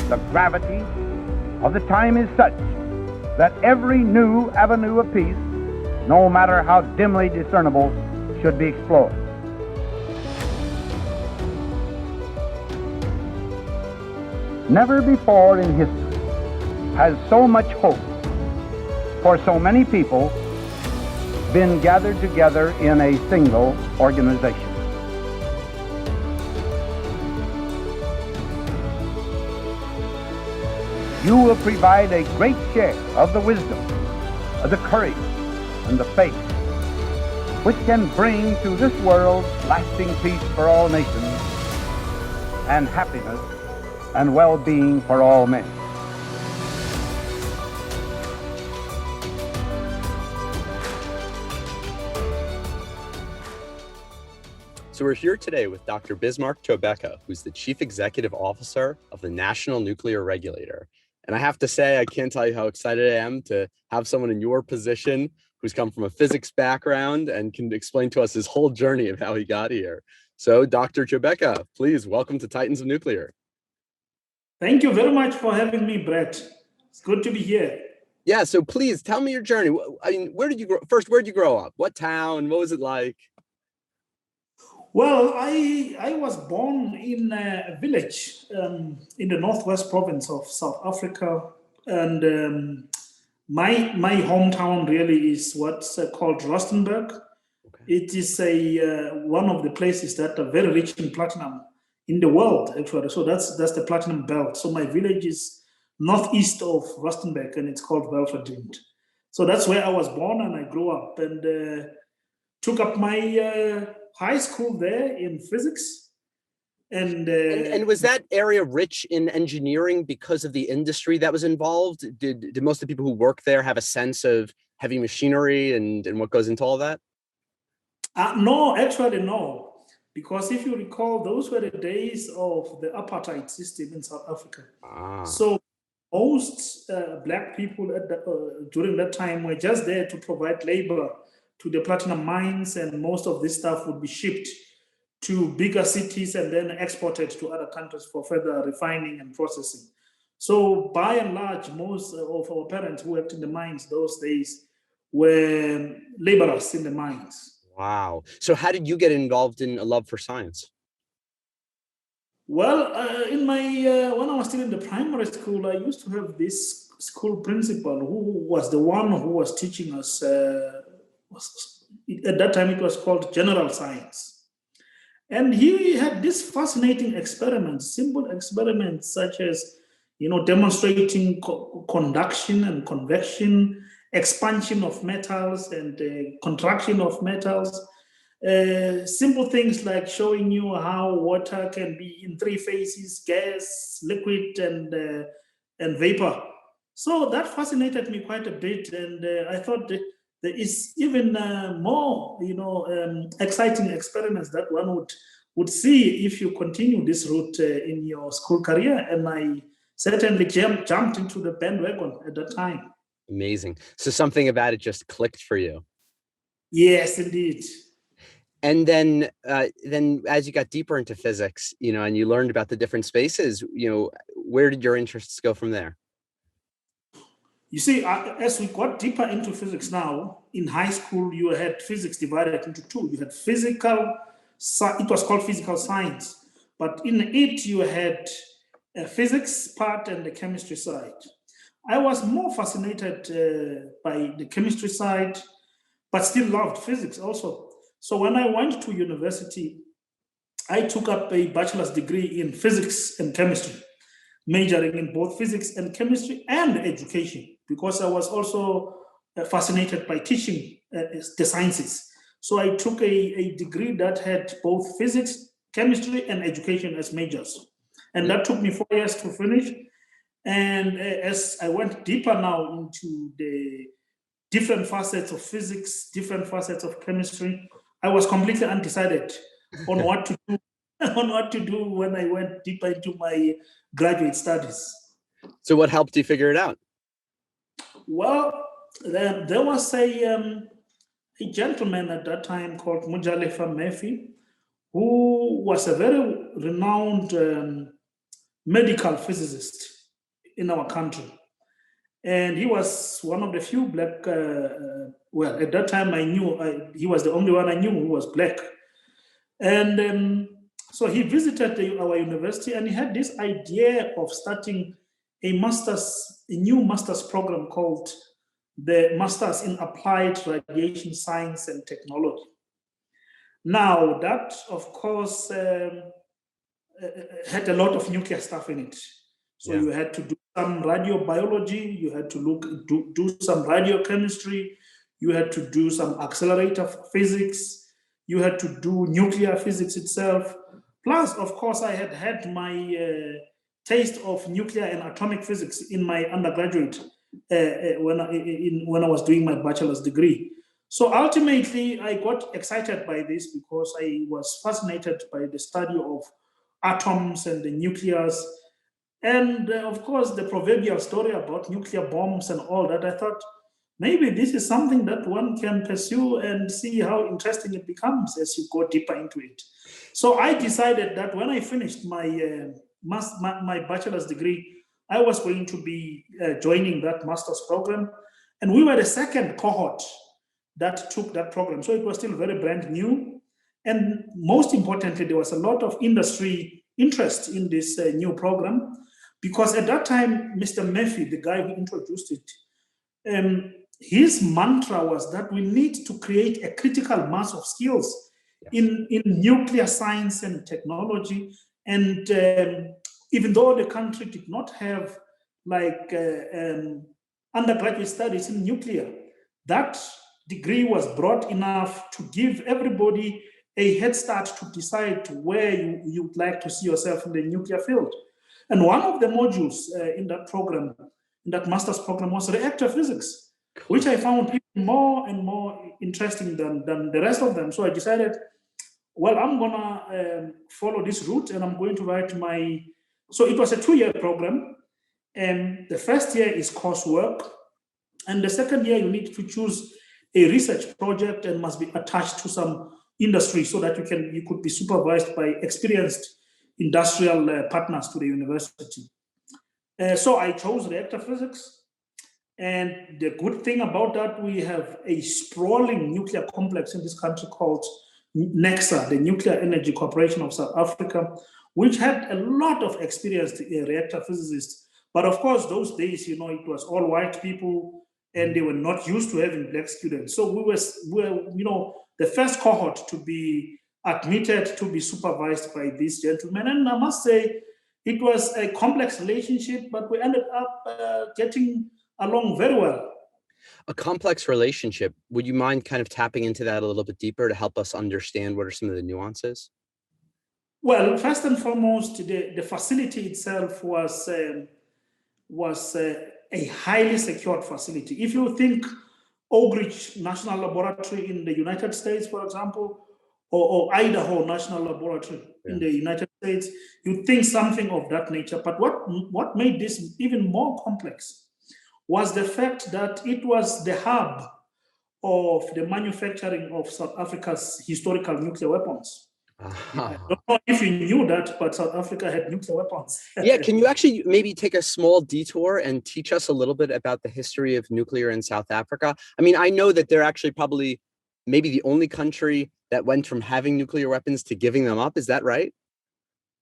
The gravity of the time is such that every new avenue of peace, no matter how dimly discernible, should be explored. Never before in history has so much hope for so many people been gathered together in a single organization. You will provide a great share of the wisdom, of the courage, and the faith which can bring to this world lasting peace for all nations and happiness and well-being for all men. So we're here today with Dr. Bismark Tyobeka, who's the Chief Executive Officer of the National Nuclear Regulator. And I have to say, I can't tell you how excited I am to have someone in your position who's come from a physics background and can explain to us his whole journey of how he got here. So Dr. Tyobeka, please welcome to Titans of Nuclear. Thank you very much for having me, Brett. It's good to be here. Yeah, so please tell me your journey. I mean, where did you grow? First, where did you grow up? What town? What was it like? Well, I was born in a village in the northwest province of South Africa, and my hometown really is what's called Rustenburg. Okay. It is one of the places that are very rich in platinum in the world, actually. So that's the platinum belt. So my village is northeast of Rustenburg, and it's called Welverdiend. So that's where I was born, and I grew up and took up my high school there in physics. And was that area rich in engineering because of the industry that was involved? Did most of the people who work there have a sense of heavy machinery and what goes into all that? No, actually no. Because if you recall, those were the days of the apartheid system in South Africa. So most black people during that time were just there to provide labor to the platinum mines, and most of this stuff would be shipped to bigger cities and then exported to other countries for further refining and processing. So by and large, most of our parents who worked in the mines those days were laborers in the mines. Wow. So how did you get involved in a love for science? Well, in my when I was still in the primary school, I used to have this school principal who was the one who was teaching us at that time it was called general science. And he had this fascinating experiments, simple experiments such as, demonstrating conduction and convection, expansion of metals and contraction of metals. Simple things like showing you how water can be in three phases: gas, liquid, and vapor. So that fascinated me quite a bit, and I thought that there is even more, exciting experiments that one would see if you continue this route in your school career. And I certainly jumped into the bandwagon at that time. Amazing. So something about it just clicked for you. Yes, indeed. And then as you got deeper into physics, and you learned about the different spaces, where did your interests go from there? You see, as we got deeper into physics now, in high school, you had physics divided into two. You had it was called physical science, but in it, you had a physics part and the chemistry side. I was more fascinated by the chemistry side, but still loved physics also. So when I went to university, I took up a bachelor's degree in physics and chemistry, majoring in both physics and chemistry and education, because I was also fascinated by teaching the sciences. So I took a degree that had both physics, chemistry, and education as majors. And that took me 4 years to finish. And as I went deeper now into the different facets of physics, different facets of chemistry, I was completely undecided on what to do when I went deeper into my graduate studies. So what helped you figure it out? Well, there was a gentleman at that time called Mujalefa Murphy, who was a very renowned medical physicist. in our country. And he was one of the few black, well, at that time I knew he was the only one I knew who was black. And so he visited our university, and he had this idea of starting a new master's program called the Masters in Applied Radiation Science and Technology. Now, that, of course, had a lot of nuclear stuff in it. So you had to do some radiobiology, you had to do some radiochemistry, you had to do some accelerator physics, you had to do nuclear physics itself. Plus, of course, I had had my taste of nuclear and atomic physics in my undergraduate when I was doing my bachelor's degree. So ultimately, I got excited by this because I was fascinated by the study of atoms and the nucleus. And of course, the proverbial story about nuclear bombs and all that, I thought maybe this is something that one can pursue and see how interesting it becomes as you go deeper into it. So I decided that when I finished my bachelor's degree, I was going to be joining that master's program. And we were the second cohort that took that program. So it was still very brand new. And most importantly, there was a lot of industry interest in this new program, because at that time, Mr. Murphy, the guy who introduced it, his mantra was that we need to create a critical mass of skills in nuclear science and technology. And even though the country did not have like undergraduate studies in nuclear, that degree was broad enough to give everybody a head start to decide where you would like to see yourself in the nuclear field. And one of the modules in that program, in that master's program, was reactor physics, which I found even more and more interesting than the rest of them. So I decided, well, I'm gonna follow this route, and I'm going to write my, so it was a 2-year program. And the first year is coursework. And the second year, you need to choose a research project and must be attached to some industry so that you could be supervised by experienced industrial partners to the university. So I chose reactor physics. And the good thing about that, we have a sprawling nuclear complex in this country called NECSA, the Nuclear Energy Corporation of South Africa, which had a lot of experienced reactor physicists. But of course, those days, it was all white people, and they were not used to having black students. So we were the first cohort to be admitted to be supervised by these gentlemen. And I must say, it was a complex relationship, but we ended up getting along very well. A complex relationship. Would you mind kind of tapping into that a little bit deeper to help us understand what are some of the nuances? Well, first and foremost, the facility itself was a highly secured facility. If you think Oak Ridge National Laboratory in the United States, for example, or Idaho National Laboratory in the United States, you think something of that nature. But what made this even more complex was the fact that it was the hub of the manufacturing of South Africa's historical nuclear weapons. I don't know if you knew that, but South Africa had nuclear weapons. Yeah, can you actually maybe take a small detour and teach us a little bit about the history of nuclear in South Africa? I mean, I know that they're actually probably maybe the only country that went from having nuclear weapons to giving them up. Is that right?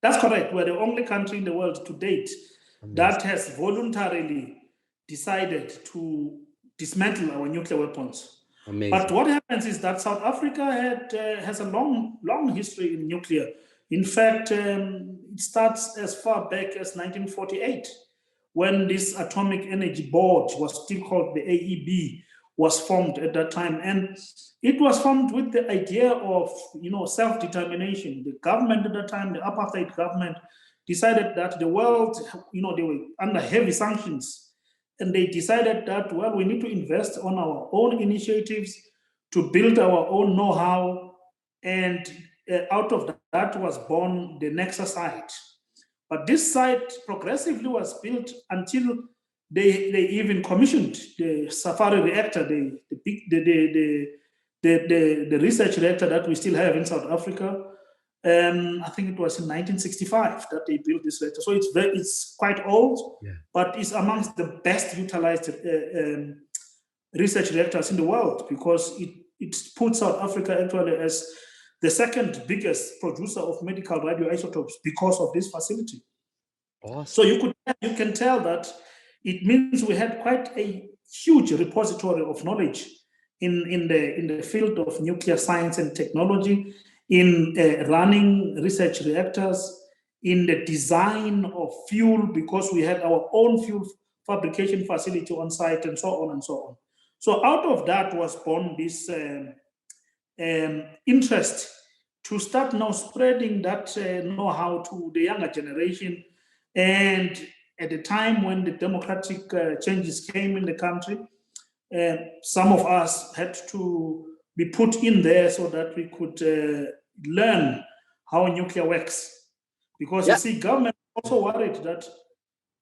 That's correct. We're the only country in the world to date that has voluntarily decided to dismantle our nuclear weapons. Amazing. But what happens is that South Africa has a long history in nuclear. In fact, it starts as far back as 1948, when this Atomic Energy Board, was still called the AEB, was formed at that time. And it was formed with the idea of, self-determination. The government at that time, the apartheid government, decided that the world, they were under heavy sanctions. And they decided that, well, we need to invest on our own initiatives to build our own know-how. And out of that was born the NECSA site. But this site progressively was built until they even commissioned the Safari reactor, the research reactor that we still have in South Africa. I think it was in 1965 that they built this reactor. So it's quite old, but it's amongst the best utilized research reactors in the world, because it puts South Africa actually as the second biggest producer of medical radioisotopes because of this facility. Awesome. So you can tell that it means we had quite a huge repository of knowledge in the field of nuclear science and technology, in running research reactors, in the design of fuel, because we had our own fuel fabrication facility on site, and so on and so on. So out of that was born this interest to start now spreading that know-how to the younger generation. And at the time when the democratic changes came in the country, some of us had to be put in there so that we could learn how nuclear works. Because you see, government also worried that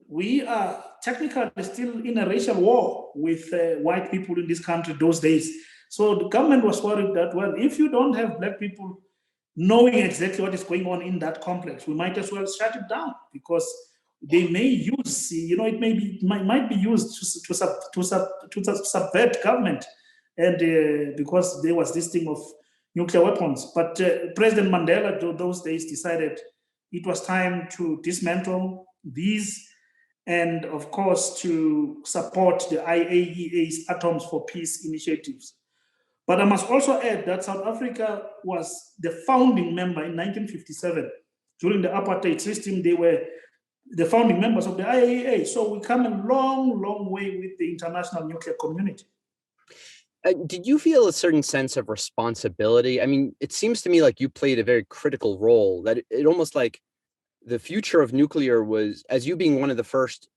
we are technically still in a racial war with white people in this country those days. So the government was worried that, well, if you don't have black people knowing exactly what is going on in that complex, we might as well shut it down, because they may use, it might be used to subvert government, and because there was this thing of nuclear weapons. But President Mandela, those days, decided it was time to dismantle these, and of course to support the IAEA's Atoms for Peace initiatives. But I must also add that South Africa was the founding member in 1957. During the apartheid system, they were the founding members of the IAEA. So we come a long, long way with the international nuclear community. Did you feel a certain sense of responsibility? I mean, it seems to me like you played a very critical role, that it almost like the future of nuclear was, as you being one of the first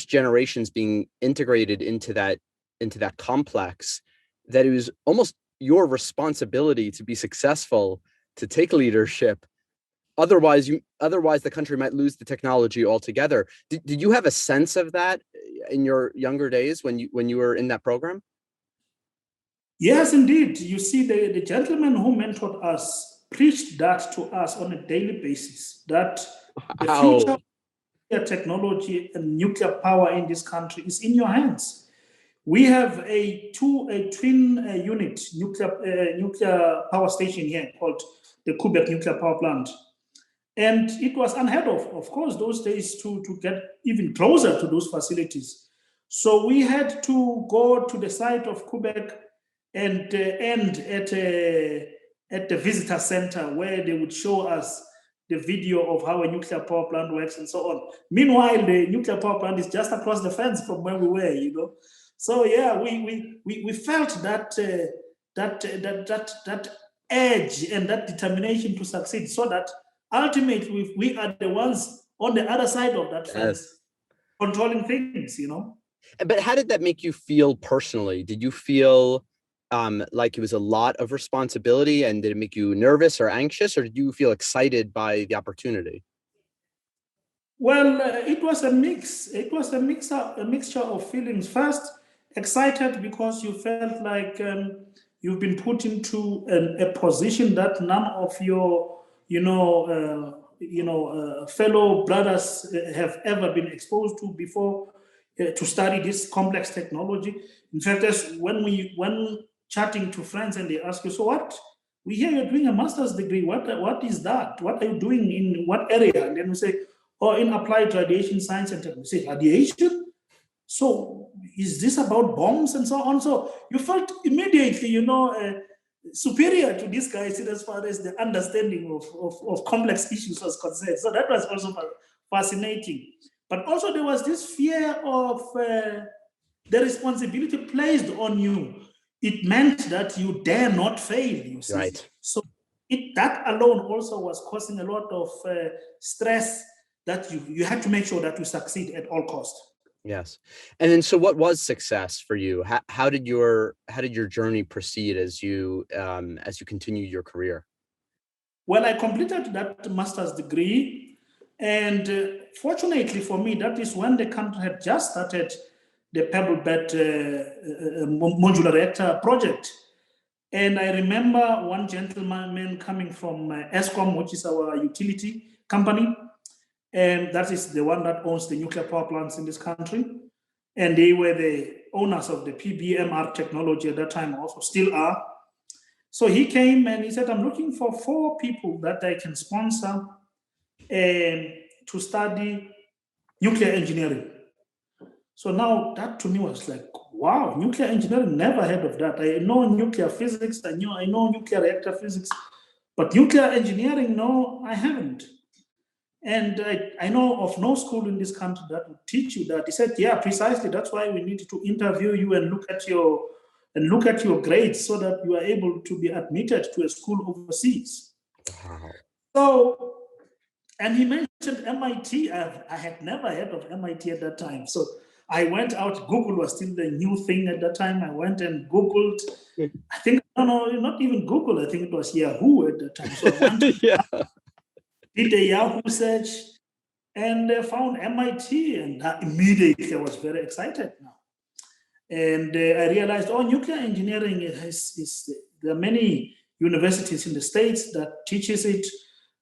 generations being integrated into that complex, that it was almost your responsibility to be successful, to take leadership. Otherwise the country might lose the technology altogether. Did you have a sense of that in your younger days when you were in that program? Yes, indeed. You see, the gentleman who mentored us preached that to us on a daily basis, that the future of nuclear technology and nuclear power in this country is in your hands. We have a twin unit nuclear power station here called the Quebec Nuclear Power Plant. And it was unheard of course, those days to get even closer to those facilities. So we had to go to the site of Quebec and end at the visitor center, where they would show us the video of how a nuclear power plant works and so on. Meanwhile, the nuclear power plant is just across the fence from where we were, So yeah, we felt that edge and that determination to succeed, so that ultimately we are the ones on the other side of that fence, controlling things, But how did that make you feel personally? Did you feel like it was a lot of responsibility, and did it make you nervous or anxious, or did you feel excited by the opportunity? Well, it was a mix. It was a mixture of feelings. First, excited because you felt like you've been put into a position that none of your, fellow brothers have ever been exposed to before, to study this complex technology. In fact, when chatting to friends and they ask you, so what? We hear you're doing a master's degree. What is that? What are you doing in what area? And then we say, in applied radiation science and technology. Say, radiation? So is this about bombs and so on? So you felt immediately, superior to these guys as far as the understanding of complex issues was concerned. So that was also fascinating. But also there was this fear of the responsibility placed on you. It meant that you dare not fail, you see. Right. So that alone also was causing a lot of stress, that you had to make sure that you succeed at all costs. Yes. And then, so what was success for you? How did your journey proceed as you continued your career? Well, I completed that master's degree, and fortunately for me, that is when the country had just started the pebble bed modular reactor project. And I remember one gentleman coming from ESCOM, which is our utility company, and that is the one that owns the nuclear power plants in this country. And they were the owners of the PBMR technology at that time, also still are. So he came and he said, I'm looking for 4 people that I can sponsor to study nuclear engineering. So now that to me was like, wow, nuclear engineering, never heard of that. I know nuclear physics, I know nuclear reactor physics, but nuclear engineering, no, I haven't. And I know of no school in this country that would teach you that. He said, yeah, precisely. That's why we need to interview you and look at your grades so that you are able to be admitted to a school overseas. Wow. So, and he mentioned MIT. I had never heard of MIT at that time. So I went out. Google was still the new thing at that time. I went and Googled. I think, no, not even Google. I think it was Yahoo at that time. So I went Yeah. did a Yahoo search and found MIT, and immediately I was very excited now. And I realized, nuclear engineering there are many universities in the States that teaches it.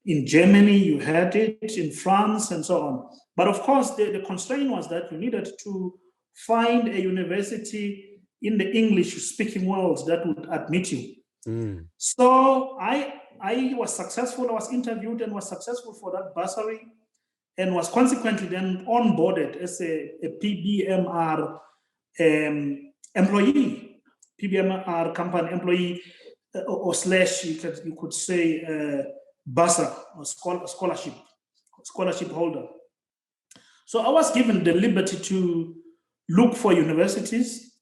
In Germany, you had it, in France, and so on. But of course, the constraint was that you needed to find a university in the English-speaking world that would admit you. Mm. So I was successful. I was interviewed and was successful for that bursary, and was consequently then onboarded as a PBMR employee, PBMR company employee, or slash you could say bursar or scholarship holder. So I was given the liberty to look for universities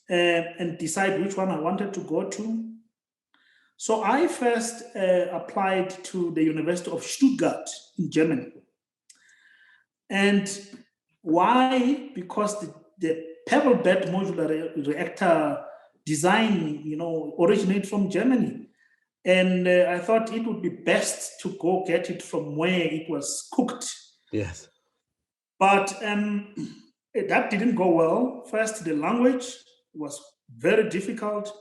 and decide which one I wanted to go to. So I first applied to the University of Stuttgart in Germany. And why? Because the pebble bed modular reactor design, originated from Germany. And I thought it would be best to go get it from where it was cooked. Yes. But that didn't go well. First, the language was very difficult.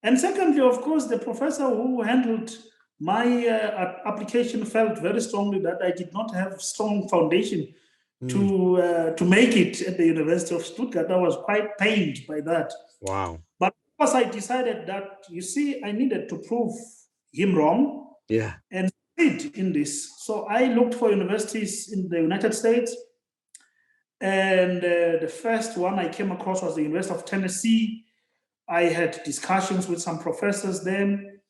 And secondly, of course, the professor who handled my application felt very strongly that I did not have strong foundation to make it at the University of Stuttgart. I was quite pained by that. Wow. But of course, I decided that, I needed to prove him wrong. Yeah. And succeed in this. So I looked for universities in the United States. And the first one I came across was the University of Tennessee. I had discussions with some professors then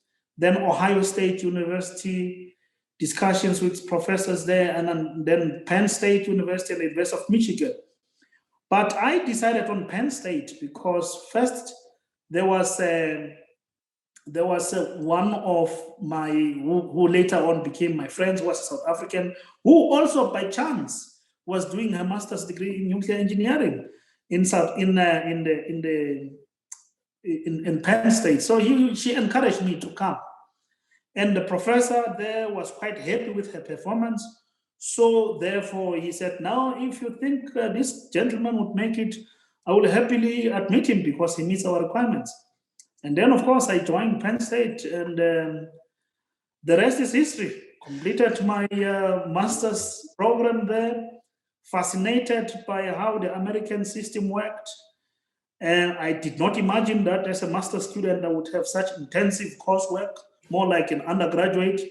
Ohio State University, discussions with professors there, and then Penn State University and the University of Michigan. But I decided on Penn State because first there was one of my, who later on became my friends, was South African, who also by chance was doing her master's degree in nuclear engineering in Penn State. So she encouraged me to come. And the professor there was quite happy with her performance. So therefore he said, now if you think this gentleman would make it, I will happily admit him because he meets our requirements. And then of course I joined Penn State, and the rest is history. Completed my master's program there, fascinated by how the American system worked. And I did not imagine that as a master's student I would have such intensive coursework, more like an undergraduate.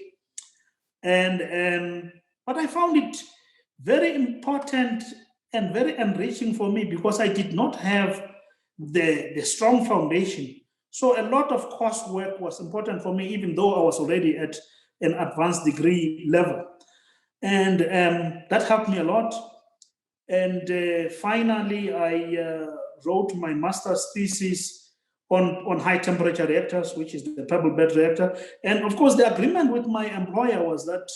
But I found it very important and very enriching for me because I did not have the strong foundation. So a lot of coursework was important for me, even though I was already at an advanced degree level. And that helped me a lot. And finally, I wrote my master's thesis on high temperature reactors, which is the pebble bed reactor. And of course, the agreement with my employer was that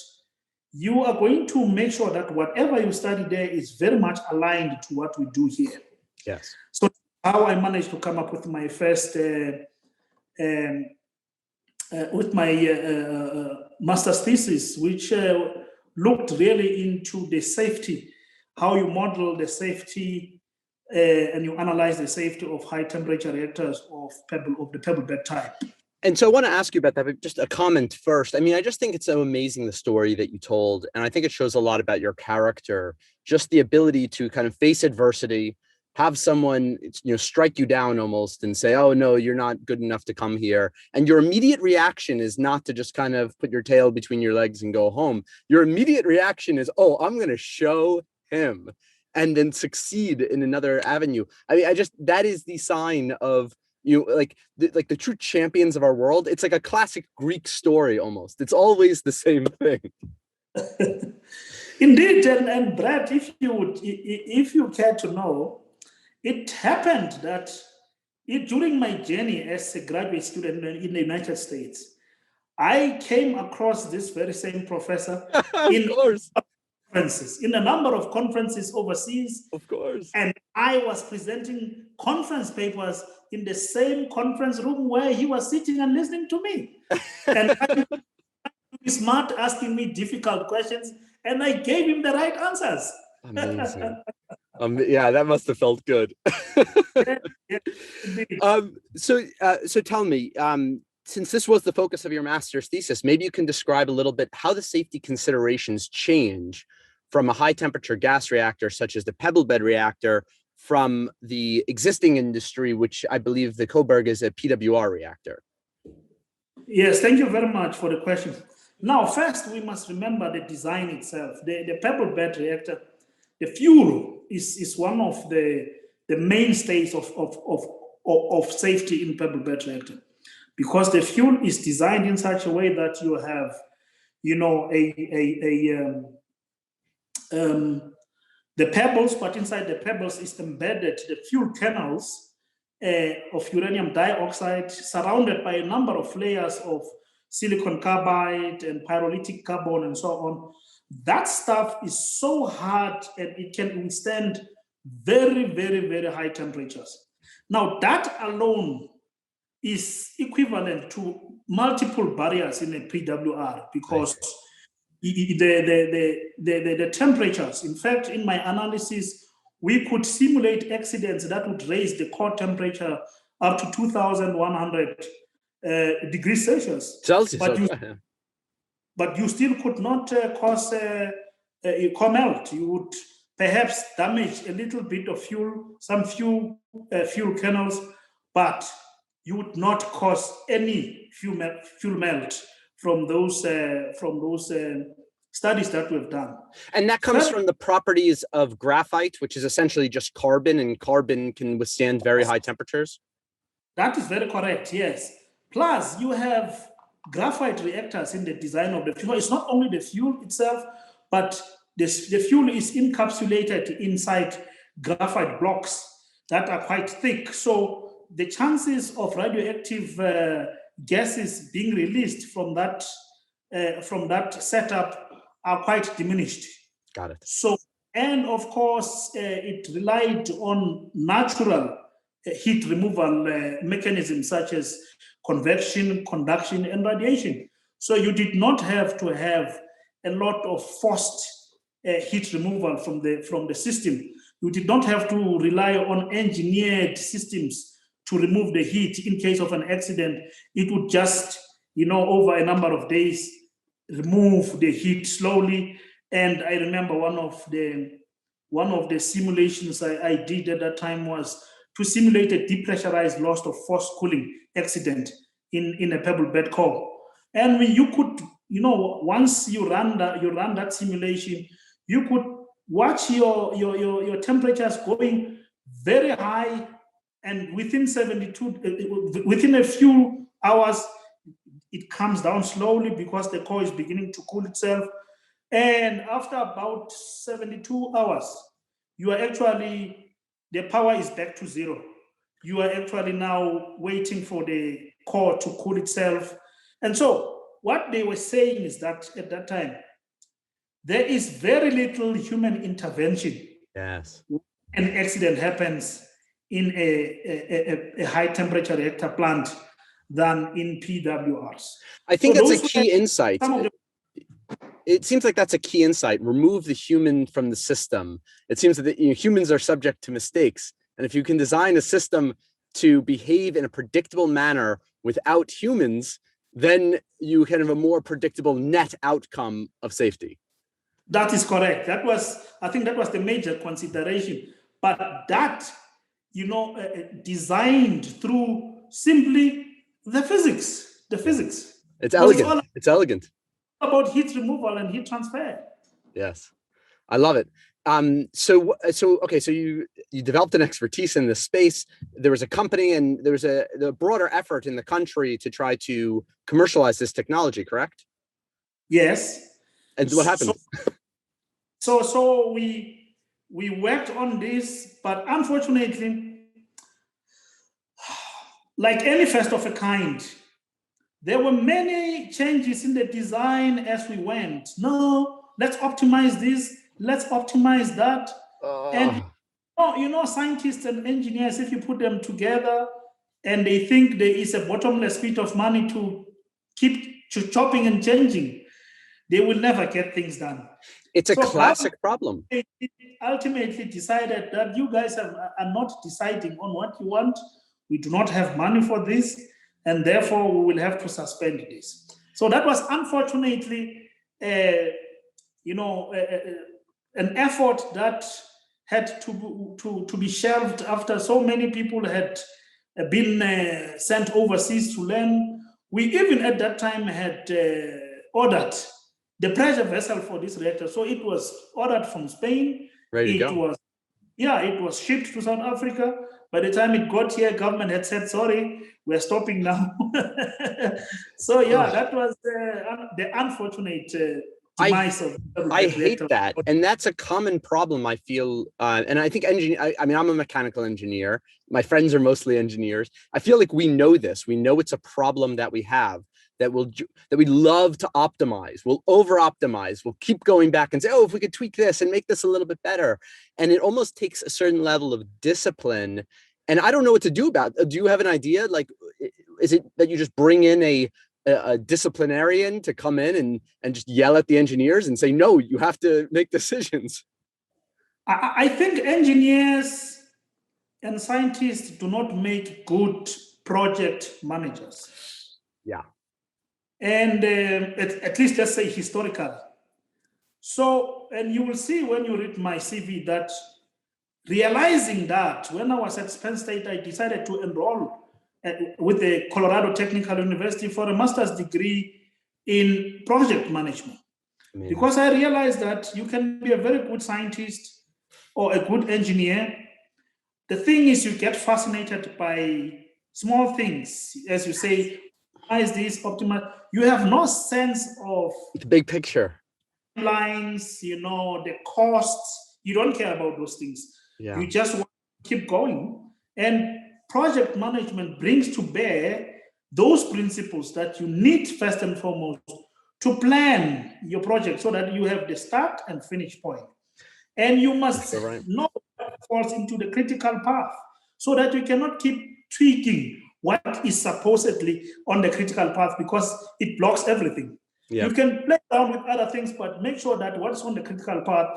you are going to make sure that whatever you study there is very much aligned to what we do here. Yes. So how I managed to come up with my first, master's thesis, which looked really into the safety, how you model the safety and you analyze the safety of high temperature reactors of the pebble bed type. And so I want to ask you about that, but just a comment first. I mean, I just think it's so amazing, the story that you told. And I think it shows a lot about your character, just the ability to kind of face adversity, have someone, strike you down almost and say, oh, no, you're not good enough to come here. And your immediate reaction is not to just kind of put your tail between your legs and go home. Your immediate reaction is, oh, I'm going to show him, and then succeed in another avenue. I mean, that is the sign of, like the true champions of our world. It's like a classic Greek story almost. It's always the same thing. Indeed, and Brad, if you care to know, it happened that during my journey as a graduate student in the United States, I came across this very same professor in a number of conferences overseas. Of course. And I was presenting conference papers in the same conference room where he was sitting and listening to me. And I was smart, asking me difficult questions, and I gave him the right answers. Amazing. Yeah, that must have felt good. So tell me, since this was the focus of your master's thesis, maybe you can describe a little bit how the safety considerations change from a high temperature gas reactor, such as the pebble bed reactor, from the existing industry, which I believe the Coburg is a PWR reactor. Yes, thank you very much for the question. Now, first, we must remember the design itself. The pebble bed reactor, the fuel is one of the mainstays of safety in pebble bed reactor, because the fuel is designed in such a way that you have, the pebbles, but inside the pebbles is embedded the fuel kernels of uranium dioxide, surrounded by a number of layers of silicon carbide and pyrolytic carbon and so on. That stuff is so hard and it can withstand very, very, very high temperatures. Now, that alone is equivalent to multiple barriers in a PWR, because the temperatures, in fact, in my analysis, we could simulate accidents that would raise the core temperature up to 2,100 degrees Celsius. But you still could not cause a core melt. You would perhaps damage a little bit of fuel, some fuel kernels, but you would not cause any fuel melt from those studies that we've done. And that comes from the properties of graphite, which is essentially just carbon, and carbon can withstand very high temperatures? That is very correct, yes. Plus, you have graphite reactors in the design of the fuel. It's not only the fuel itself, but the fuel is encapsulated inside graphite blocks that are quite thick. So the chances of radioactive gases being released from that setup are quite diminished. Got it. So, and of course, it relied on natural heat removal mechanisms such as convection, conduction, and radiation. So you did not have to have a lot of forced heat removal from the system. You did not have to rely on engineered systems to remove the heat in case of an accident. It would just, over a number of days, remove the heat slowly. And I remember one of the simulations I did at that time was to simulate a depressurized loss of forced cooling accident in a pebble bed core. And when you could, once you run that simulation, you could watch your temperatures going very high, and within a few hours, it comes down slowly because the core is beginning to cool itself. And after about 72 hours, the power is back to zero. You are actually now waiting for the core to cool itself. And so what they were saying is that at that time, there is very little human intervention. Yes. An accident happens in a high temperature reactor plant than in PWRs. I think that's a key insight. It seems like that's a key insight. Remove the human from the system. It seems that humans are subject to mistakes. And if you can design a system to behave in a predictable manner without humans, then you can have a more predictable net outcome of safety. That is correct. I think that was the major consideration. But that, designed through simply the physics. It's elegant. It's elegant. About heat removal and heat transfer. Yes, I love it. So you developed an expertise in this space. There was a company, and there was a broader effort in the country to try to commercialize this technology, correct? Yes. And what happened? So we worked on this, but unfortunately, like any first of a kind, there were many changes in the design as we went. No, let's optimize this, let's optimize that. And scientists and engineers, if you put them together and they think there is a bottomless pit of money to keep chopping and changing, they will never get things done. It's a classic problem. It ultimately decided that you guys are not deciding on what you want. We do not have money for this, and therefore we will have to suspend this. So that was unfortunately, an effort that had to be shelved after so many people had been sent overseas to learn. We even at that time had ordered the pressure vessel for this reactor. So it was ordered from Spain. Ready to go. It was shipped to South Africa. By the time it got here, government had said, sorry, we're stopping now. So that was the unfortunate demise of I hate that. And that's a common problem, I feel. And I think I'm a mechanical engineer. My friends are mostly engineers. I feel like we know this. We know it's a problem that we have, that we love to optimize. We'll over optimize. We'll keep going back and say, oh, if we could tweak this and make this a little bit better. And it almost takes a certain level of discipline. And I don't know what to do about it. Do you have an idea? Like, is it that you just bring in a disciplinarian to come in and just yell at the engineers and say, no, you have to make decisions? I think engineers and scientists do not make good project managers. Yeah. And at least let's say historical. So, and you will see when you read my CV that realizing that when I was at Penn State, I decided to enroll with the Colorado Technical University for a master's degree in project management. Amazing. Because I realized that you can be a very good scientist or a good engineer. The thing is, you get fascinated by small things, as you say, is this optimal? You have no sense of the big picture. Lines, the costs. You don't care about those things. Yeah. You just want to keep going. And project management brings to bear those principles that you need first and foremost to plan your project so that you have the start and finish point. And you must know what falls into the critical path so that you cannot keep tweaking what is supposedly on the critical path because it blocks everything. Yeah. You can play around with other things, but make sure that what's on the critical path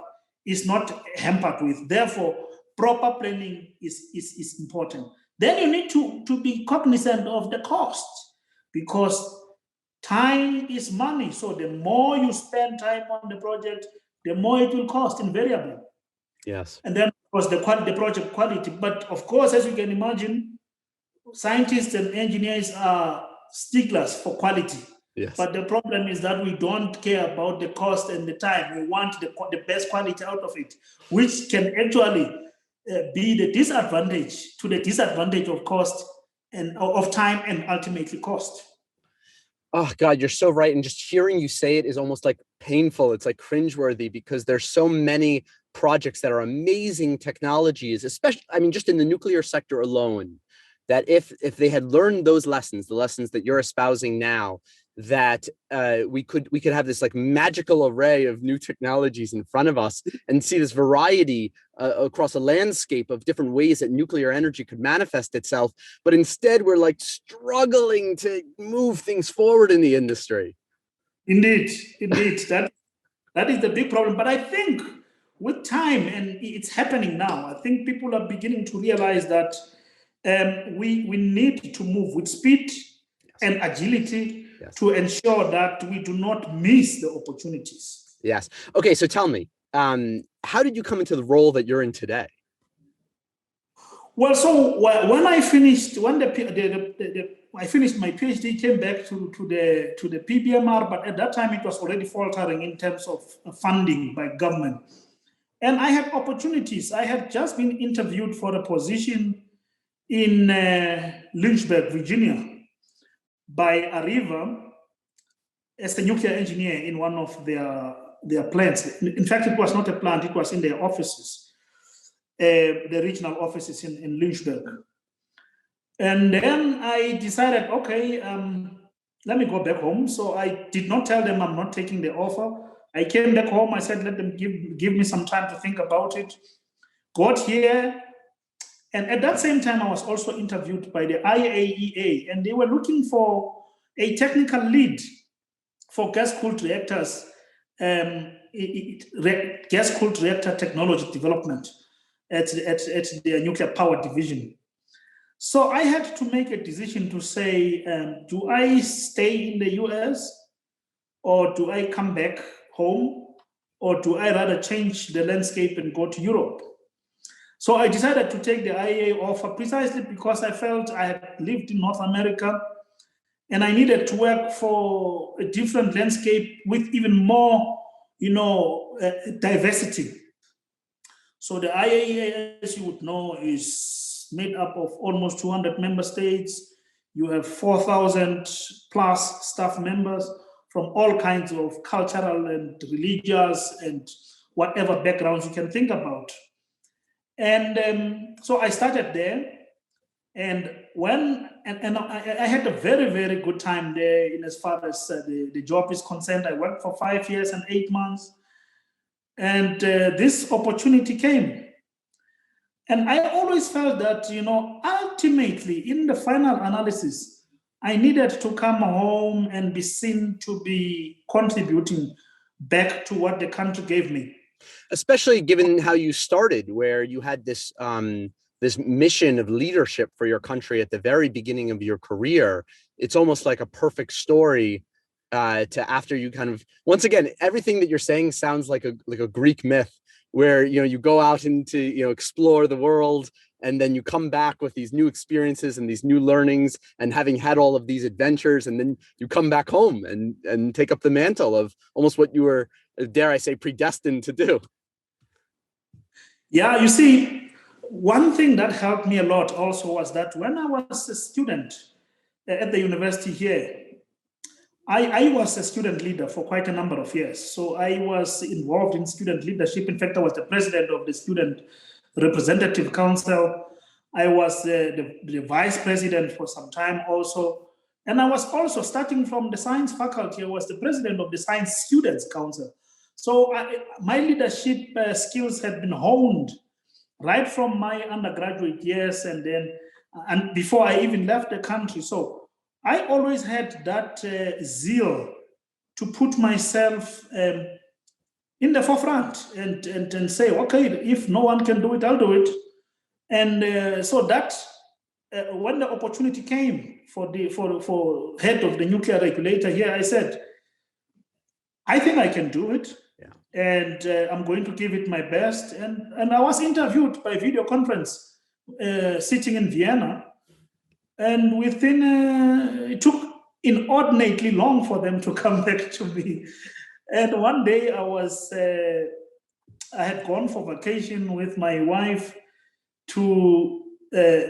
is not hampered with. Therefore, proper planning is important. Then you need to be cognizant of the cost because time is money. So the more you spend time on the project, the more it will cost invariably. Yes. And then, of course, the project quality. But of course, as you can imagine, scientists and engineers are sticklers for quality. Yes. But the problem is that we don't care about the cost and the time. We want the best quality out of it, which can actually be the disadvantage to the disadvantage of cost and of time and ultimately cost. Oh God, you're so right. And just hearing you say it is almost like painful. It's like cringeworthy because there's so many projects that are amazing technologies, especially, just in the nuclear sector alone, that if they had learned those lessons, the lessons that you're espousing now, that we could have this like magical array of new technologies in front of us and see this variety across a landscape of different ways that nuclear energy could manifest itself. But instead, we're like struggling to move things forward in the industry. Indeed, that is the big problem. But I think with time, and it's happening now, I think people are beginning to realize that we need to move with speed and agility to ensure that we do not miss the opportunities. Yes. Okay, so tell me, how did you come into the role that you're in today? Well, so when I finished, I finished my PhD, came back to the PBMR, but at that time it was already faltering in terms of funding by government. And I had opportunities. I had just been interviewed for a position in Lynchburg, Virginia, by Arriva as a nuclear engineer in one of their plants. In fact, it was not a plant, it was in their offices, the regional offices in Lynchburg. And then I decided, okay, let me go back home. So I did not tell them I'm not taking the offer. I came back home. I said, let them give me some time to think about it. Got here. And at that same time, I was also interviewed by the IAEA, and they were looking for a technical lead for gas-cooled reactors, gas-cooled reactor technology development at the nuclear power division. So I had to make a decision to say, do I stay in the US, or do I come back home, or do I rather change the landscape and go to Europe? So I decided to take the IAEA offer precisely because I felt I had lived in North America and I needed to work for a different landscape with even more, diversity. So the IAEA, as you would know, is made up of almost 200 member states. You have 4,000 plus staff members from all kinds of cultural and religious and whatever backgrounds you can think about. And so I started there, and I had a very, very good time there in as far as the job is concerned. I worked for 5 years and 8 months, and this opportunity came. And I always felt that, ultimately, in the final analysis, I needed to come home and be seen to be contributing back to what the country gave me. Especially given how you started, where you had this this mission of leadership for your country at the very beginning of your career. It's almost like a perfect story to after you kind of, once again, everything that you're saying sounds like a Greek myth, where you go out into explore the world, and then you come back with these new experiences and these new learnings, and having had all of these adventures, and then you come back home and take up the mantle of almost what you were, dare I say, predestined to do. Yeah, you see, one thing that helped me a lot also was that when I was a student at the university here, I was a student leader for quite a number of years. So I was involved in student leadership. In fact, I was the president of the Student Representative Council. I was the vice president for some time also. And I was also, starting from the science faculty, I was the president of the Science Students Council. So my leadership skills had been honed right from my undergraduate years and before I even left the country. So I always had that zeal to put myself in the forefront and say, okay, if no one can do it, I'll do it. And so that when the opportunity came for head of the nuclear regulator here, I said, I think I can do it. And I'm going to give it my best. And I was interviewed by video conference sitting in Vienna. And it took inordinately long for them to come back to me. And one day I had gone for vacation with my wife to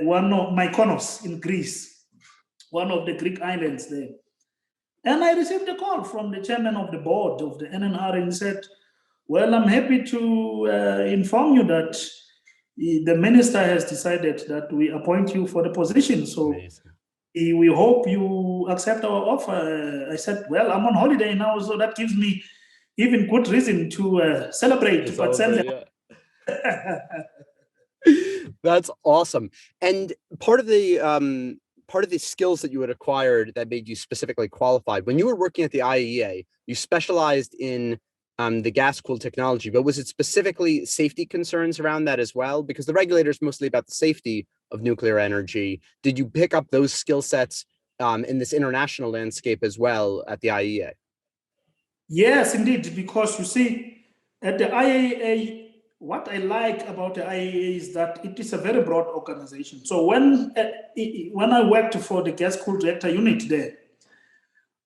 one of Mykonos in Greece, one of the Greek islands there. And I received a call from the chairman of the board of the NNR, and he said, well, I'm happy to inform you that the minister has decided that we appoint you for the position. So we hope you accept our offer. I said, well, I'm on holiday now, so that gives me even good reason to celebrate. That's awesome. And part of the skills that you had acquired that made you specifically qualified, when you were working at the IAEA, you specialized in the gas-cooled technology, but was it specifically safety concerns around that as well? Because the regulator is mostly about the safety of nuclear energy. Did you pick up those skill sets in this international landscape as well at the IAEA? Yes, indeed, because you see, at the IAEA, what I like about the IAEA is that it is a very broad organization. So when I worked for the gas-cooled reactor unit there,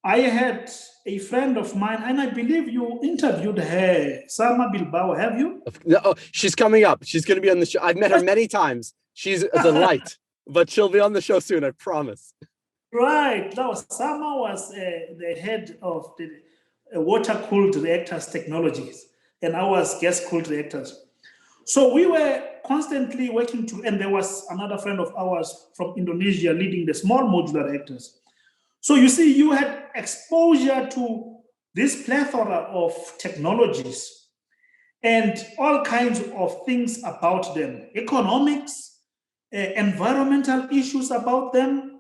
I had a friend of mine, and I believe you interviewed her, Sama Bilbao, have you? No, she's coming up. She's going to be on the show. I've met her many times. She's a delight, but she'll be on the show soon, I promise. Right. Now, Sama was the head of the water-cooled reactors technologies, and I was gas-cooled reactors. So we were constantly working and there was another friend of ours from Indonesia leading the small modular reactors. So you see, you had exposure to this plethora of technologies and all kinds of things about them, economics, environmental issues about them,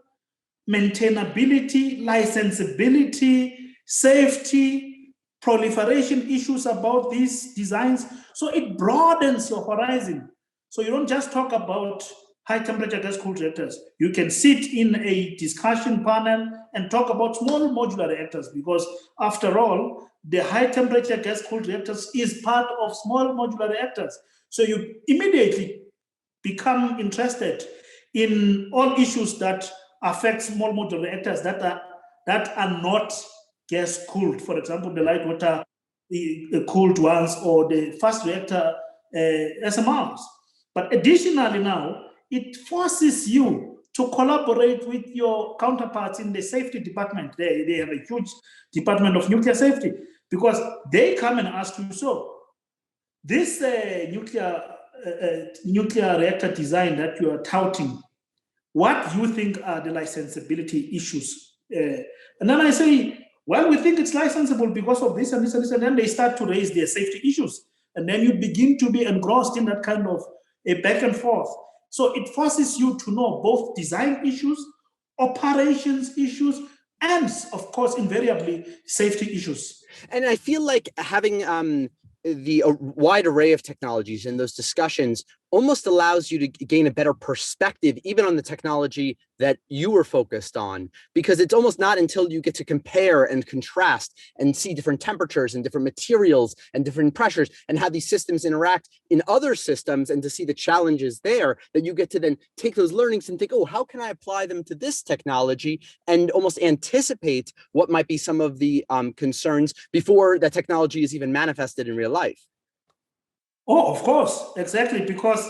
maintainability, licensability, safety, proliferation issues about these designs. So it broadens your horizon. So you don't just talk about high temperature gas cooled reactors. You can sit in a discussion panel and talk about small modular reactors, because after all, the high temperature gas cooled reactors is part of small modular reactors. So you immediately become interested in all issues that affect small modular reactors that are not gas cooled. For example, the light water cooled ones, or the fast reactor SMRs. But additionally now, it forces you to collaborate with your counterparts in the safety department. They have a huge department of nuclear safety, because they come and ask you, so this nuclear reactor design that you are touting, what do you think are the licensability issues? And then I say, well, we think it's licensable because of this and this and this, and then they start to raise their safety issues. And then you begin to be engrossed in that kind of a back and forth. So it forces you to know both design issues, operations issues, and of course, invariably, safety issues. And I feel like having the wide array of technologies in those discussions almost allows you to gain a better perspective, even on the technology that you were focused on, because it's almost not until you get to compare and contrast and see different temperatures and different materials and different pressures and how these systems interact in other systems, and to see the challenges there, that you get to then take those learnings and think, oh, how can I apply them to this technology, and almost anticipate what might be some of the concerns before that technology is even manifested in real life. Oh, of course, exactly, because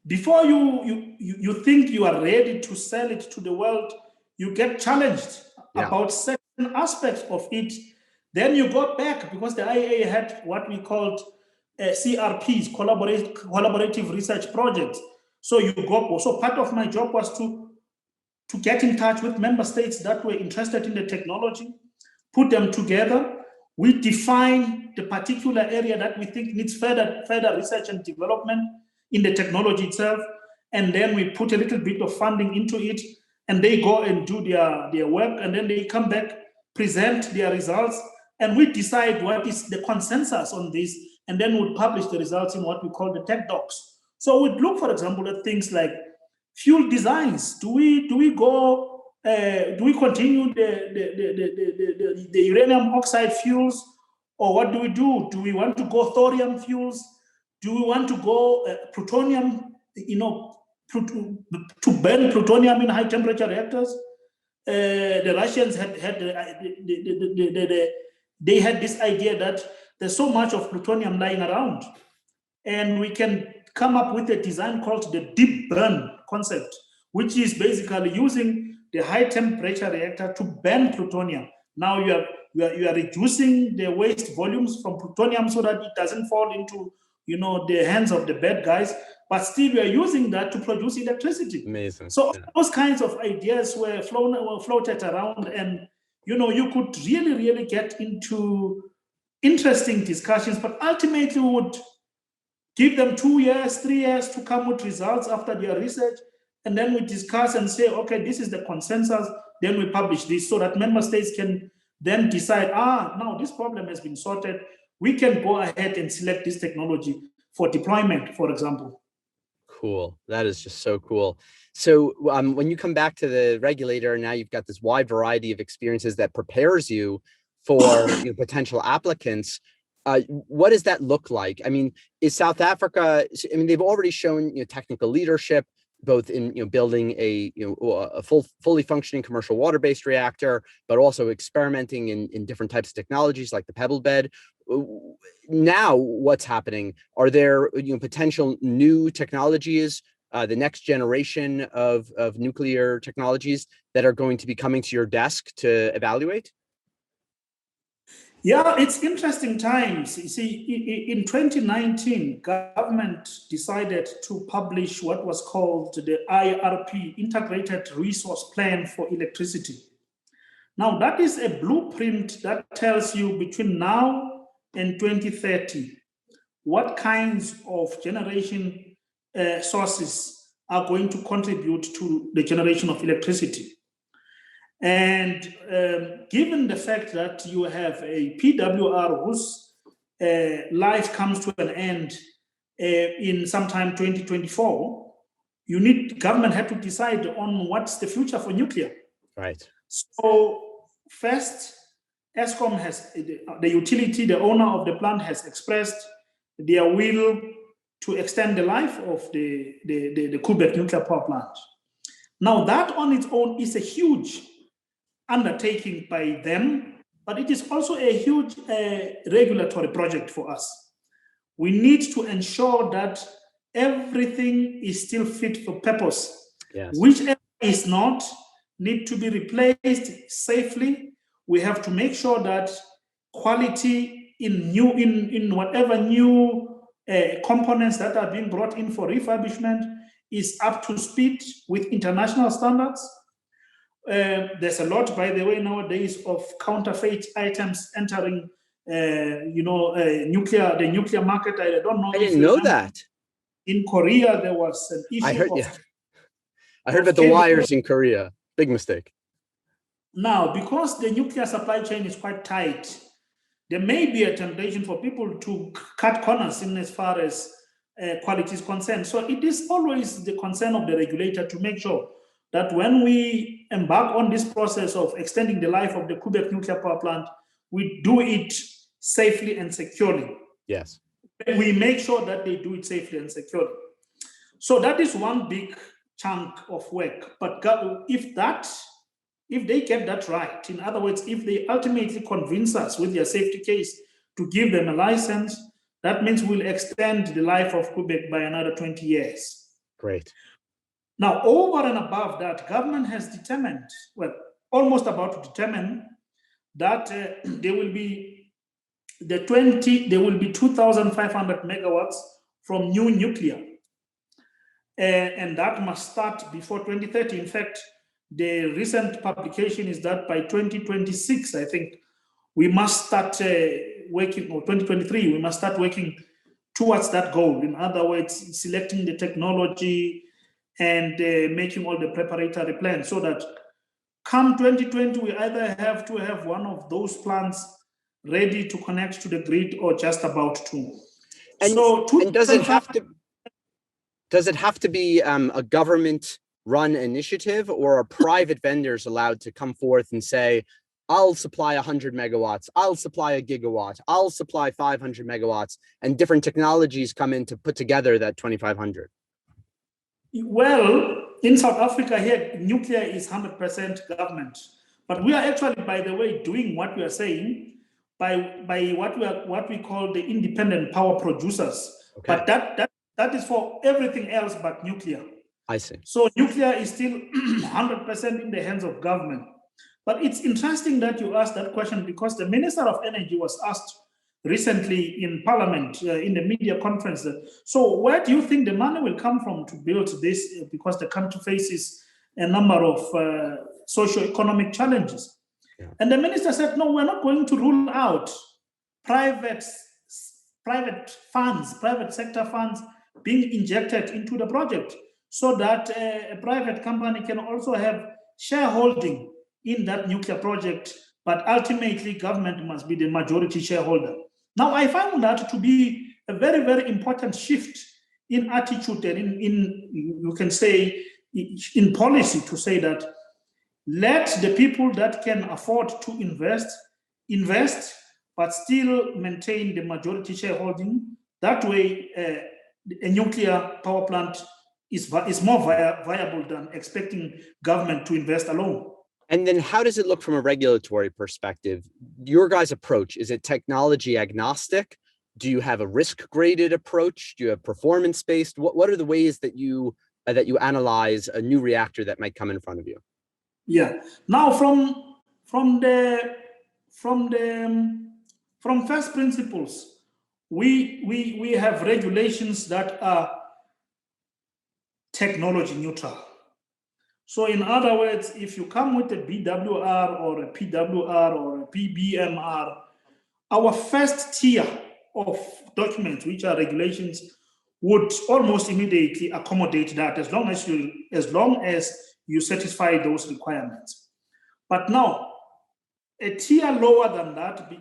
before you think you are ready to sell it to the world, you get challenged about certain aspects of it. Then you go back, because the IAEA had what we called CRPs, collaborative research projects. So you go. So part of my job was to get in touch with member states that were interested in the technology, put them together. We define the particular area that we think needs further research and development in the technology itself, and then we put a little bit of funding into it, and they go and do their work, and then they come back, present their results, and we decide what is the consensus on this, and then we'll publish the results in what we call the tech docs. So we'd look, for example, at things like fuel designs. Do we continue the uranium oxide fuels, or what do we do? Do we want to go thorium fuels? Do we want to go plutonium, to burn plutonium in high temperature reactors? The Russians had this idea that there's so much of plutonium lying around, and we can come up with a design called the deep burn concept, which is basically using the high temperature reactor to burn plutonium. Now you are reducing the waste volumes from plutonium so that it doesn't fall into the hands of the bad guys, but still we are using that to produce electricity. Amazing. So those kinds of ideas were floated around, and you could really get into interesting discussions, but ultimately we would give them 2 years, 3 years to come with results after their research. And then we discuss and say, okay, this is the consensus. Then we publish this so that member states can then decide, now this problem has been sorted. we can go ahead and select this technology for deployment, for example. Cool. That is just so cool. So when you come back to the regulator, now you've got this wide variety of experiences that prepares you for potential applicants. What does that look like? I mean, is South Africa, I mean, they've already shown technical leadership, both in building a fully functioning commercial water-based reactor, but also experimenting in different types of technologies like the pebble bed. Now, what's happening? Are there potential new technologies, the next generation of nuclear technologies that are going to be coming to your desk to evaluate? Yeah, it's interesting times. You see, in 2019, government decided to publish what was called the IRP, Integrated Resource Plan for Electricity. Now, that is a blueprint that tells you between now and 2030, what kinds of generation sources are going to contribute to the generation of electricity. And given the fact that you have a PWR whose life comes to an end in sometime 2024, government had to decide on what's the future for nuclear. Right. So first, Eskom has, the utility, the owner of the plant has expressed their will to extend the life of the Quebec nuclear power plant. Now that on its own is a huge undertaking by them, but it is also a huge regulatory project for us. We need to ensure that everything is still fit for purpose. Yes. Whichever is not, need to be replaced safely. We have to make sure that quality in whatever new components that are being brought in for refurbishment is up to speed with international standards. There's a lot, by the way, nowadays of counterfeit items entering, the nuclear market. I don't know. I didn't know that. In Korea, there was an issue. I heard about the wires in Korea. Big mistake. Now, because the nuclear supply chain is quite tight, there may be a temptation for people to cut corners in as far as quality is concerned. So it is always the concern of the regulator to make sure that when we embark on this process of extending the life of the Quebec nuclear power plant, we do it safely and securely. Yes. We make sure that they do it safely and securely. So that is one big chunk of work. But if they get that right, in other words, if they ultimately convince us with their safety case to give them a license, that means we'll extend the life of Quebec by another 20 years. Great. Now, over and above that, government has determined, well, almost about to determine that there will be 2,500 megawatts from new nuclear. And that must start before 2030. In fact, the recent publication is that by 2026, I think, we must start working, or 2023, we must start working towards that goal. In other words, selecting the technology and making all the preparatory plans so that come 2020, we either have to have one of those plants ready to connect to the grid or just about to. And does it have to be a government-run initiative, or are private vendors allowed to come forth and say, I'll supply 100 megawatts, I'll supply a gigawatt, I'll supply 500 megawatts, and different technologies come in to put together that 2,500? Well, in South Africa here, nuclear is 100% government. But we are actually, by the way, doing what we are saying by what we call the independent power producers. Okay. But that is for everything else but nuclear. I see. So nuclear is still 100% in the hands of government. But it's interesting that you asked that question, because the Minister of Energy was asked recently in Parliament, in the media conference, so where do you think the money will come from to build this? Because the country faces a number of socio-economic challenges. Yeah. And the minister said, no, we're not going to rule out private funds, private sector funds being injected into the project, so that a private company can also have shareholding in that nuclear project, but ultimately government must be the majority shareholder. Now, I found that to be a very, very important shift in attitude and in you can say, in policy, to say that let the people that can afford to invest, but still maintain the majority shareholding. That way, a nuclear power plant is more viable than expecting government to invest alone. And then how does it look from a regulatory perspective? Your guys' approach, is it technology agnostic? Do you have a risk-graded approach? Do you have performance-based? What are the ways that you analyze a new reactor that might come in front of you? Yeah. Now, from first principles, we have regulations that are technology neutral. So in other words, if you come with a BWR or a PWR or a PBMR, our first tier of documents, which are regulations, would almost immediately accommodate that as long as you satisfy those requirements. But now, a tier lower than that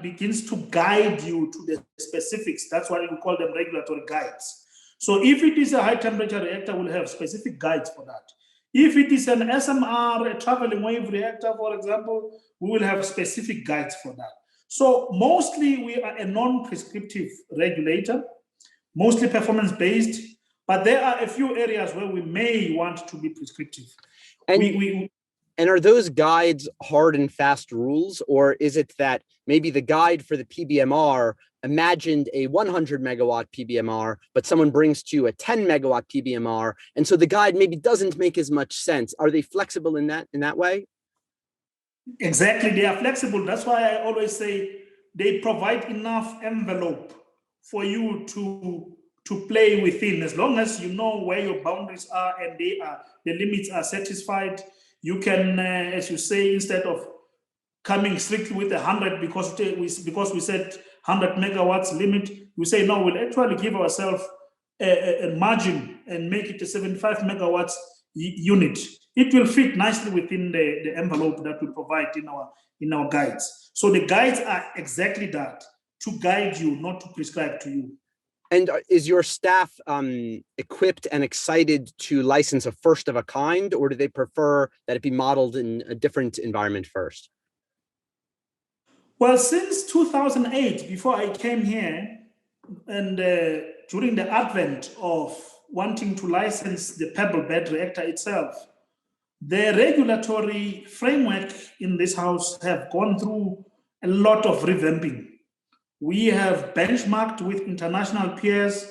begins to guide you to the specifics. That's why we call them regulatory guides. So if it is a high temperature reactor, we'll have specific guides for that. If it is an SMR, a traveling wave reactor, for example, we will have specific guides for that. So mostly we are a non-prescriptive regulator, mostly performance-based, but there are a few areas where we may want to be prescriptive. And are those guides hard and fast rules, or is it that maybe the guide for the PBMR imagined a 100 megawatt PBMR, but someone brings to you a 10 megawatt PBMR, and so the guide maybe doesn't make as much sense? Are they flexible in that way? Exactly, they are flexible. That's why I always say they provide enough envelope for you to play within, as long as you know where your boundaries are and the limits are satisfied. You can, as you say, instead of coming strictly with 100 because we said 100 megawatts limit, we say no, we'll actually give ourselves a margin and make it a 75 megawatts unit. It will fit nicely within the envelope that we provide in our guides. So the guides are exactly that, to guide you, not to prescribe to you. And is your staff equipped and excited to license a first of a kind, or do they prefer that it be modeled in a different environment first? Well, since 2008, before I came here, and during the advent of wanting to license the pebble bed reactor itself, the regulatory framework in this house have gone through a lot of revamping. We have benchmarked with international peers.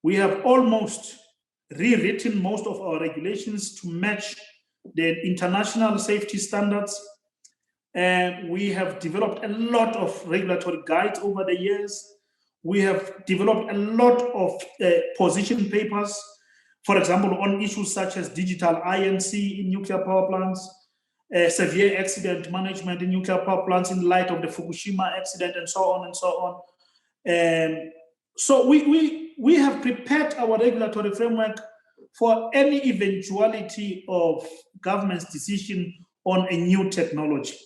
We have almost rewritten most of our regulations to match the international safety standards. We have developed a lot of regulatory guides over the years. We have developed a lot of position papers, for example, on issues such as digital INC in nuclear power plants, severe accident management in nuclear power plants in light of the Fukushima accident, and so on and so on. So we have prepared our regulatory framework for any eventuality of government's decision on a new technology.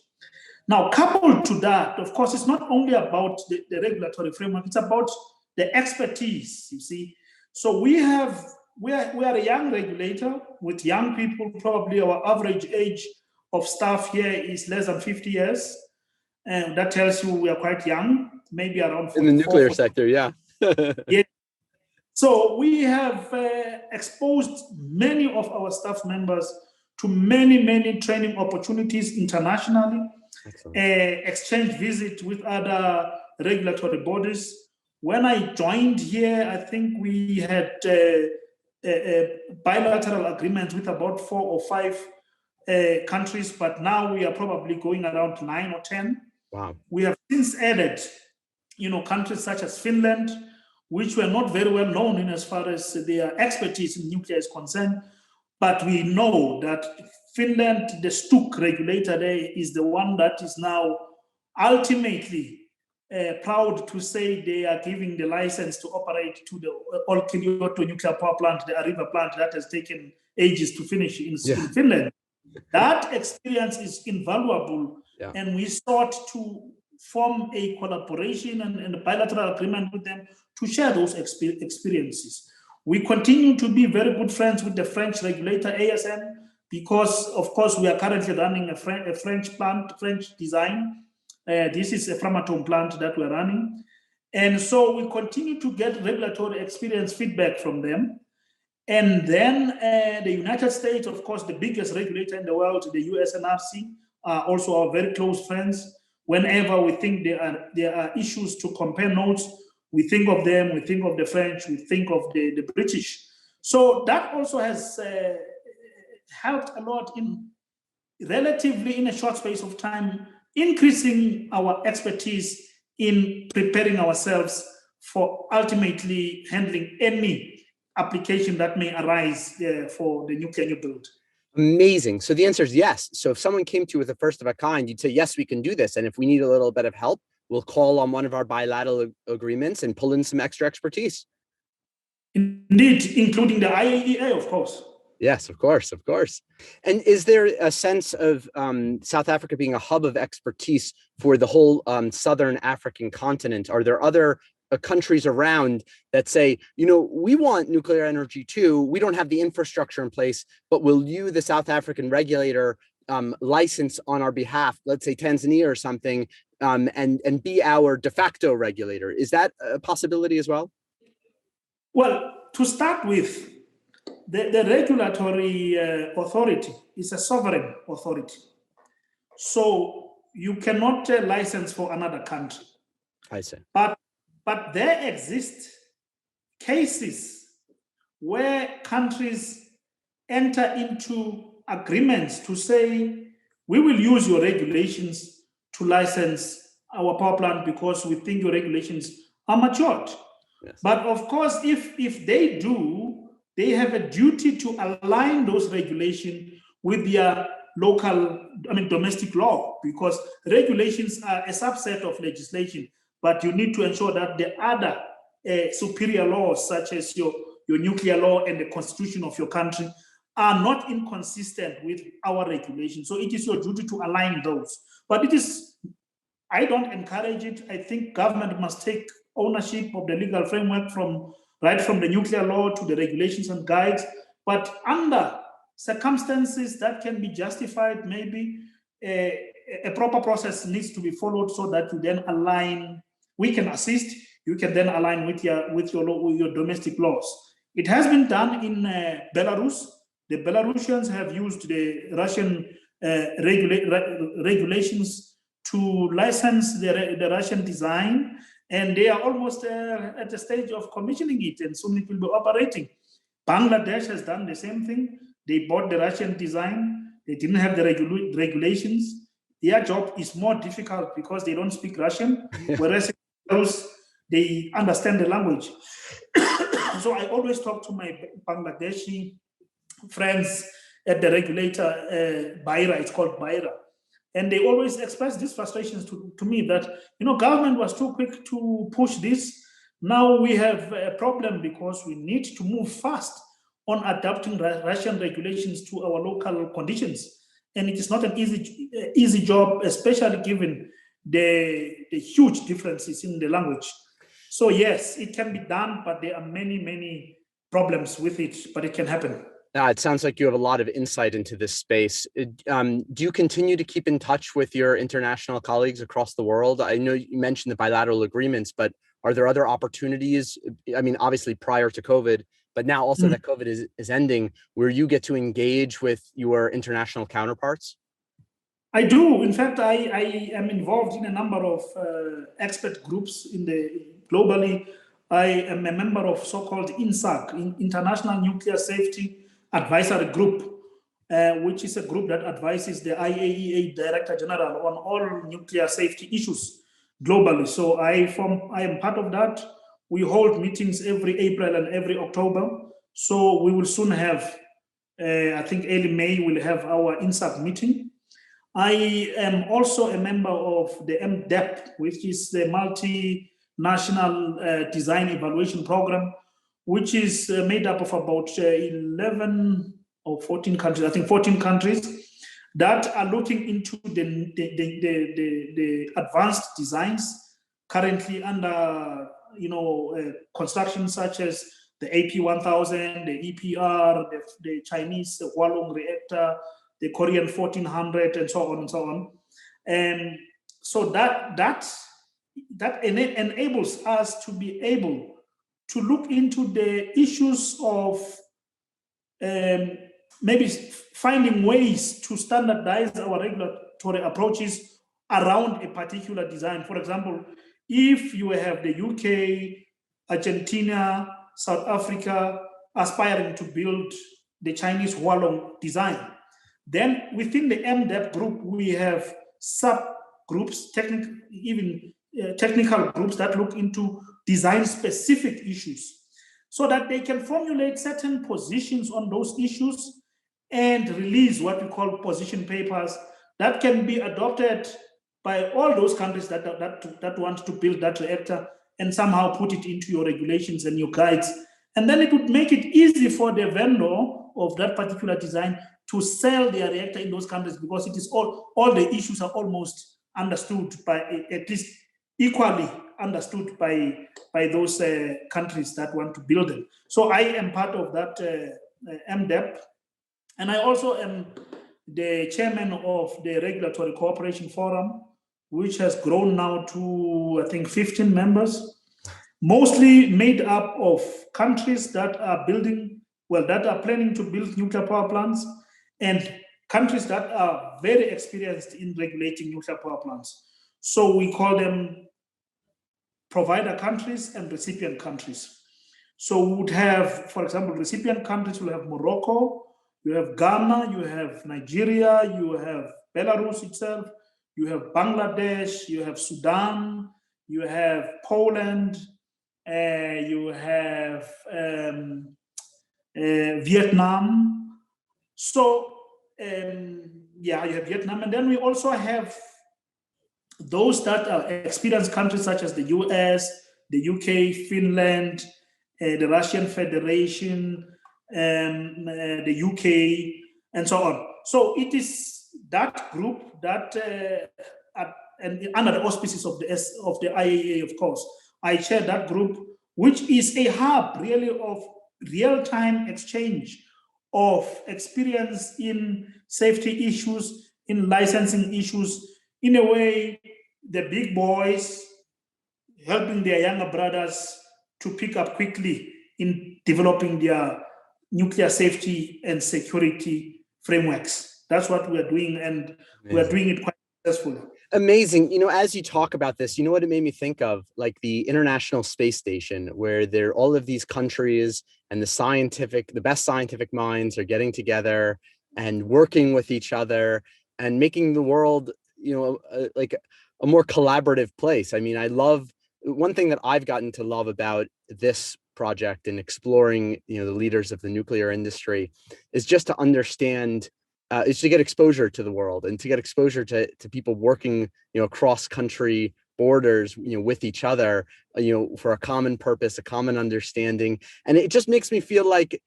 Now, coupled to that, of course, it's not only about the regulatory framework, it's about the expertise, you see. So we are a young regulator with young people. Probably our average age of staff here is less than 50 years. And that tells you we are quite young, maybe around 44, in the nuclear sector, yeah. Yeah. So we have exposed many of our staff members to many training opportunities internationally, exchange visits with other regulatory bodies. When I joined here, I think we had bilateral agreements with about 4 or 5 countries, but now we are probably going around 9 or 10. Wow. We have since added, countries such as Finland, which were not very well known in as far as their expertise in nuclear is concerned. But we know that Finland, the STUK regulator there, is the one that is now ultimately proud to say they are giving the license to operate to the Olkiluoto nuclear power plant, the Ariva plant that has taken ages to finish in Finland. That experience is invaluable, and we sought to form a collaboration and a bilateral agreement with them to share those experiences. We continue to be very good friends with the French regulator, ASN, because, of course, we are currently running a French plant, French design. This is a Framatome plant that we're running. And so we continue to get regulatory experience feedback from them. And then the United States, of course, the biggest regulator in the world, the US NRC, are also our very close friends. Whenever we think there are issues to compare notes, we think of them, we think of the French, we think of the British. So that also has helped a lot in relatively in a short space of time, increasing our expertise in preparing ourselves for ultimately handling any application that may arise for the nuclear new build. Amazing. So the answer is yes. So if someone came to you with a first of a kind, you'd say, yes, we can do this. And if we need a little bit of help, we'll call on one of our bilateral agreements and pull in some extra expertise. Indeed, including the IAEA, of course. Yes, of course, of course. And is there a sense of South Africa being a hub of expertise for the whole Southern African continent? Are there other countries around that say, you know, we want nuclear energy too. We don't have the infrastructure in place, but will you, the South African regulator, license on our behalf, let's say Tanzania or something, and be our de facto regulator? Is that a possibility as well? Well, to start with, the regulatory authority is a sovereign authority. So you cannot license for another country. I see. But there exist cases where countries enter into agreements to say, we will use your regulations to license our power plant because we think your regulations are matured. Yes. But of course, if they do, they have a duty to align those regulations with their local, domestic law, because regulations are a subset of legislation, but you need to ensure that the other superior laws, such as your nuclear law and the constitution of your country, are not inconsistent with our regulations. So it is your duty to align those. But I don't encourage it. I think government must take ownership of the legal framework right from the nuclear law to the regulations and guides. But under circumstances that can be justified, maybe a proper process needs to be followed so that you then align. We can assist. You can then align with your domestic laws. It has been done in Belarus. The Belarusians have used the Russian regulations to license the Russian design, and they are almost at the stage of commissioning it, and soon it will be operating. Bangladesh has done the same thing. They bought the Russian design. They didn't have the regulations. Their job is more difficult because they don't speak Russian, whereas they understand the language. So I always talk to my Bangladeshi friends at the regulator, BIRA, it's called BIRA. And they always express these frustrations to me that, government was too quick to push this. Now we have a problem because we need to move fast on adapting Russian regulations to our local conditions. And it is not an easy job, especially given the huge differences in the language. So yes, it can be done, but there are many, many problems with it, but it can happen. It sounds like you have a lot of insight into this space. Do you continue to keep in touch with your international colleagues across the world? I know you mentioned the bilateral agreements, but are there other opportunities? Obviously prior to COVID, but now also that COVID is ending, where you get to engage with your international counterparts? I do. In fact, I am involved in a number of expert groups globally. I am a member of so-called INSAC, International Nuclear Safety Advisory Group, which is a group that advises the IAEA Director General on all nuclear safety issues globally. So I am part of that. We hold meetings every April and every October. So we will soon have, I think early May, we'll have our INSAC meeting. I am also a member of the MDEP, which is the Multinational Design Evaluation Program, which is made up of about 11 or 14 countries, I think 14 countries. that are looking into the advanced designs currently under construction, such as the AP1000, the EPR, the Chinese Hualong reactor, the Korean 1400, and so on and so on. And so that enables us to be able to look into the issues of maybe finding ways to standardize our regulatory approaches around a particular design. For example, if you have the UK, Argentina, South Africa aspiring to build the Chinese Hualong design, then within the MDEP group, we have subgroups, technical groups that look into design-specific issues, so that they can formulate certain positions on those issues and release what we call position papers that can be adopted by all those countries that want to build that reactor, and somehow put it into your regulations and your guides. And then it would make it easy for the vendor of that particular design to sell their reactor in those countries, because it is all the issues are almost understood by, at least equally understood by those countries that want to build them. So I am part of that MDEP, and I also am the chairman of the Regulatory Cooperation Forum, which has grown now to, I think, 15 members, mostly made up of countries that are planning to build nuclear power plants, and countries that are very experienced in regulating nuclear power plants. So we call them provider countries and recipient countries. So we would have, for example, recipient countries will have Morocco, you have Ghana, you have Nigeria, you have Belarus itself, you have Bangladesh, you have Sudan, you have Poland, you have Vietnam. So, you have Vietnam. And then we also have those that are experienced countries such as the US, the UK, Finland, the Russian Federation, the UK, and so on. So it is that group that, and under the auspices of the IAEA, of course, I chair that group, which is a hub really of real-time exchange of experience in safety issues, in licensing issues. In a way, the big boys helping their younger brothers to pick up quickly in developing their nuclear safety and security frameworks. That's what we're doing, and we're doing it quite successfully. Amazing. As you talk about this, what it made me think of? Like the International Space Station, where there all of these countries and the best scientific minds are getting together and working with each other and making the world, like a more collaborative place. I mean, I love, one thing that I've gotten to love about this project and exploring, the leaders of the nuclear industry is just to understand, is to get exposure to the world and to get exposure to people working, across country borders, with each other, for a common purpose, a common understanding. And it just makes me feel like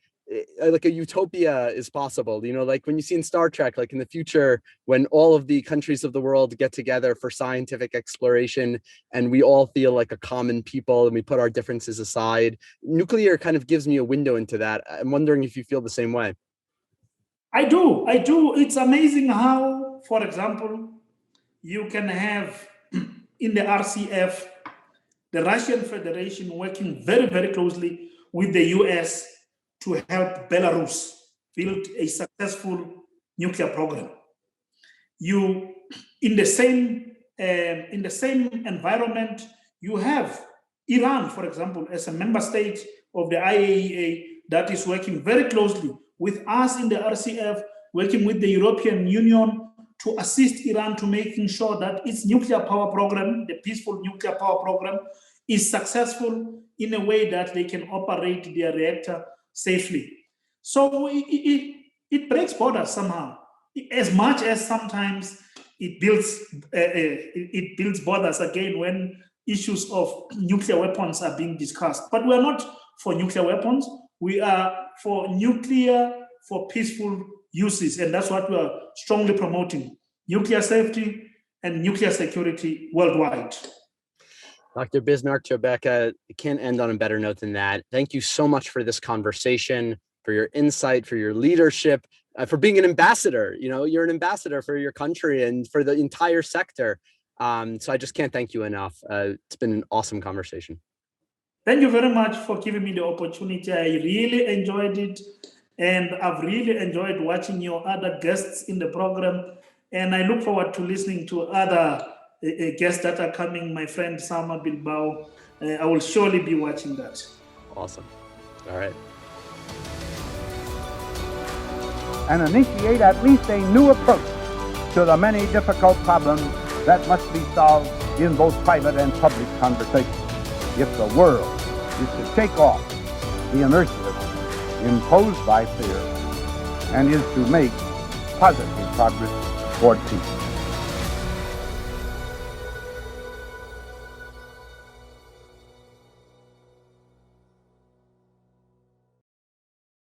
a utopia is possible, like when you see in Star Trek, like in the future, when all of the countries of the world get together for scientific exploration and we all feel like a common people and we put our differences aside. Nuclear kind of gives me a window into that. I'm wondering if you feel the same way. I do. It's amazing how, for example, you can have in the RCF, the Russian Federation working very, very closely with the US to help Belarus build a successful nuclear program. In the same environment, you have Iran, for example, as a member state of the IAEA that is working very closely with us in the RCF, working with the European Union to assist Iran to making sure that its nuclear power program, the peaceful nuclear power program, is successful in a way that they can operate their reactor safely. So it breaks borders somehow, as much as sometimes it builds borders again when issues of nuclear weapons are being discussed. But we are not for nuclear weapons. We are for nuclear, for peaceful uses. And that's what we are strongly promoting: nuclear safety and nuclear security worldwide. Dr. Bismark Tyobeka, it can't end on a better note than that. Thank you so much for this conversation, for your insight, for your leadership, for being an ambassador. You know, you're an ambassador for your country and for the entire sector. So I just can't thank you enough. It's been an awesome conversation. Thank you very much for giving me the opportunity. I really enjoyed it. And I've really enjoyed watching your other guests in the program. And I look forward to listening to other guests that are coming. My friend Sama Bilbao, I will surely be watching that. Awesome. All right. And initiate at least a new approach to the many difficult problems that must be solved in both private and public conversation if the world is to shake off the inertia imposed by fear and is to make positive progress toward peace.